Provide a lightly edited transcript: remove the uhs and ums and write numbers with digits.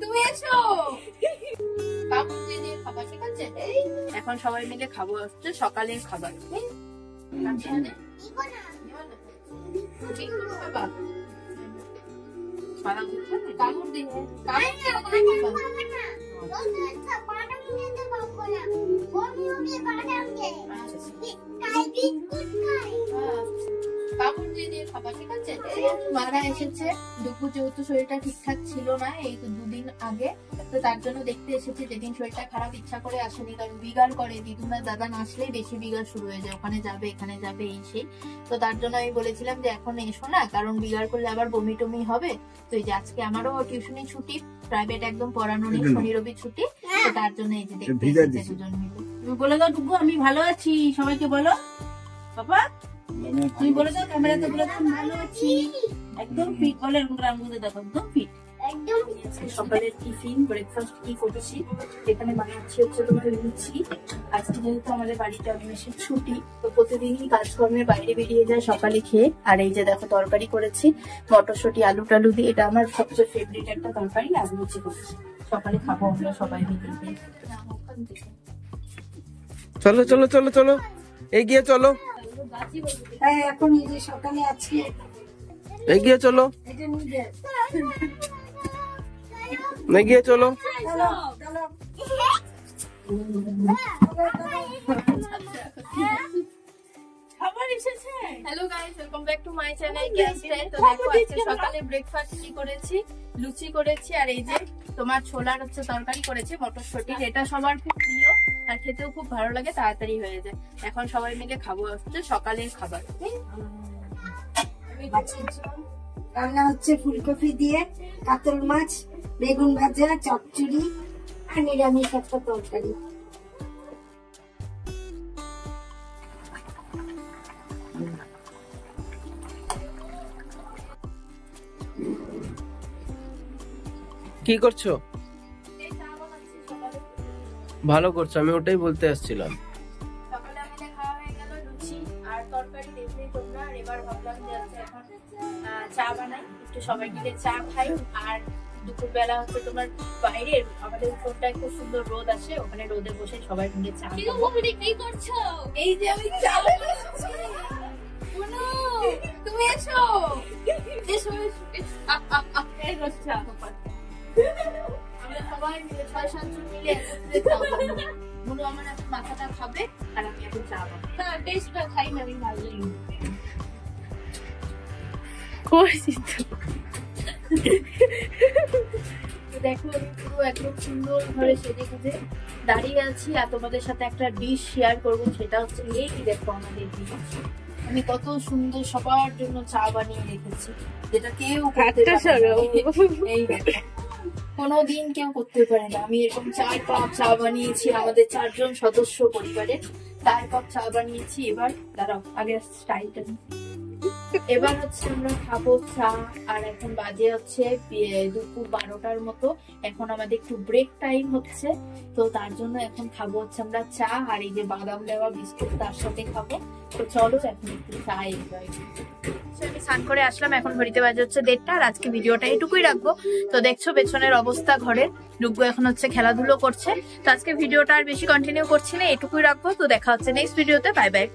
তুমি এসো। কাকু দিয়ে খাবার ঠিক আছে। এখন সবাই মিলে খাবো, হচ্ছে সকালের খাবার। কামড় দিয়ে খাবার ঠিক আছে। মারা এসেছে, দুপুর যেহেতু শরীরটা ঠিকঠাক ছিল না এই তো দুদিন আগে, তো তার জন্য দেখতে এসেছে। যেদিন শরীরটা খারাপ ইচ্ছা করে আসেনি, কারণ বিগার করে দিদুনা দাদা না আসলেই বেশি বিগার শুরু হয়ে যায়, ওখানে যাবে এখানে যাবে এই সেই। তো তার জন্য আমি বলেছিলাম যে এখন এসো না, কারণ বিগার করলে আবার বমি টমি হবে। তো এই যে আজকে আমারও টিউশনি ছুটি, প্রাইভেট একদম পড়ানো নেই, শনি রবি ছুটি, তো তার জন্য এই যে দেখতে এসেছে দুজন মিলে। তুমি বলে দাও টুকু আমি ভালো আছি, সবাইকে বলো। বাবা তুমি বলে দাও, ক্যামেরাতে বলে দাও ভালো আছি, একদম ফিট। বলে রামগুলো দেখো একদম ফিট। সকালের টিফিন ব্রেকফাস্ট কি করেছি, এখানে বানাচ্ছি হচ্ছে তোমার লুচি। আজকে যেহেতু আমাদের বাড়িতে অনিমেষের ছুটি, তো প্রতিদিনই কাজকর্মের বাইরে বেরিয়ে যায় সকালে খেয়ে। আর এই যে দেখো তরকারি করেছি মটরশুঁটি আলু টালু দিয়ে, এটা আমার সবচেয়ে ফেভারিট একটা তরকারি। আর লুচি করেছি, সকালে খাবো আমরা সবাই মিলে। চলো চলো চলো চলো এগিয়ে চলো, এখন এই যে সকালে আজকে এগিয়ে চলো, এগিয়ে চলো। Hello guys, welcome back to my channel gas time. তো দেখো আজকে সকালে ব্রেকফাস্ট কি করেছি, লুচি করেছি আর এই যে তোমার ছোলার হচ্ছে তরকারি করেছি মটরশুঁটির। এটা সবার খুব প্রিয় আর খেতেও খুব ভালো লাগে, তাড়াতাড়ি হয়ে যায়। এখন সবাই মিলে খাবো হচ্ছে সকালের খাবার। রান্না হচ্ছে ফুলকপি দিয়ে কাতল মাছ, বেগুন ভাজা, চচ্চড়ি আর নিরামিষ একটা তরকারি। কি করছো? ভালো করছো, আমি ওটাই বলতে আসছিলাম। সকালে আমাদের খাওয়া হয়ে গেল লুচি আর তরকারি, দেখলেই তোমরা। আর এবার ভাবলাম যে এখন চা বানাই, একটু সবাই মিলে চা খাই। আর দুপুর বেলা হচ্ছে তোমার বাইরে আমাদের উপরটায় খুব সুন্দর রোদ আসে, ওখানে রোদে বসে সবাই মিলে চা। কি করছো? এই যে আমি চা বানাচ্ছি। তুমি এসো, এসো এসো চা। আমরা সবাই মিলে 6-7 জন মিলে একসাথে চা বানাবো। বলো আমার এখন মাথাটা খাবে আর আমি এখন চা বানাবো। হ্যাঁ টেস্টটা খাই না, আমি ভালো লাগে। দেখো আমি পুরো একদম সুন্দর ঘরে সেজে গুজে দাঁড়িয়ে আছি আর তোমাদের সাথে একটা ডিশ শেয়ার করবো। সেটা হচ্ছে এই দেখো আমাদের ডিশ। আমি কত সুন্দর সবার জন্য চা বানিয়ে রেখেছি, যেটা কেউ করতে পারে না। এই দেখো কোনোদিন কেউ করতে পারে না। আমি এরকম 4 কাপ চা বানিয়েছি আমাদের 4 জন সদস্য পরিবারের, 4 কাপ চা বানিয়েছি। এবার দাঁড়াও আগে স্টাইলটা। এবার হচ্ছে আমরা খাবো চা। আর এখন বাজে হচ্ছে দুপুর 12টার মতো। এখন আমাদের একটু ব্রেক টাইম হচ্ছে, তো তার জন্য এখন খাবো হচ্ছে আমরা চা আর এই যে বাদাম দেওয়া বিস্কুট তার সাথে খাবো। তো চলো এখন একটু চা এনজয় করি। আমি স্নান করে আসলাম, এখন ঘড়িতে বাজে হচ্ছে 1:30। আর আজকে ভিডিওটা এটুকুই রাখবো। তো দেখছো পেছনের অবস্থা ঘরের, ডুগ্গু এখন হচ্ছে খেলাধুলো করছে। তো আজকে ভিডিওটা আর বেশি কন্টিনিউ করছি না, এটুকুই রাখবো। তো দেখা হচ্ছে নেক্সট ভিডিওতে, বাই বাই।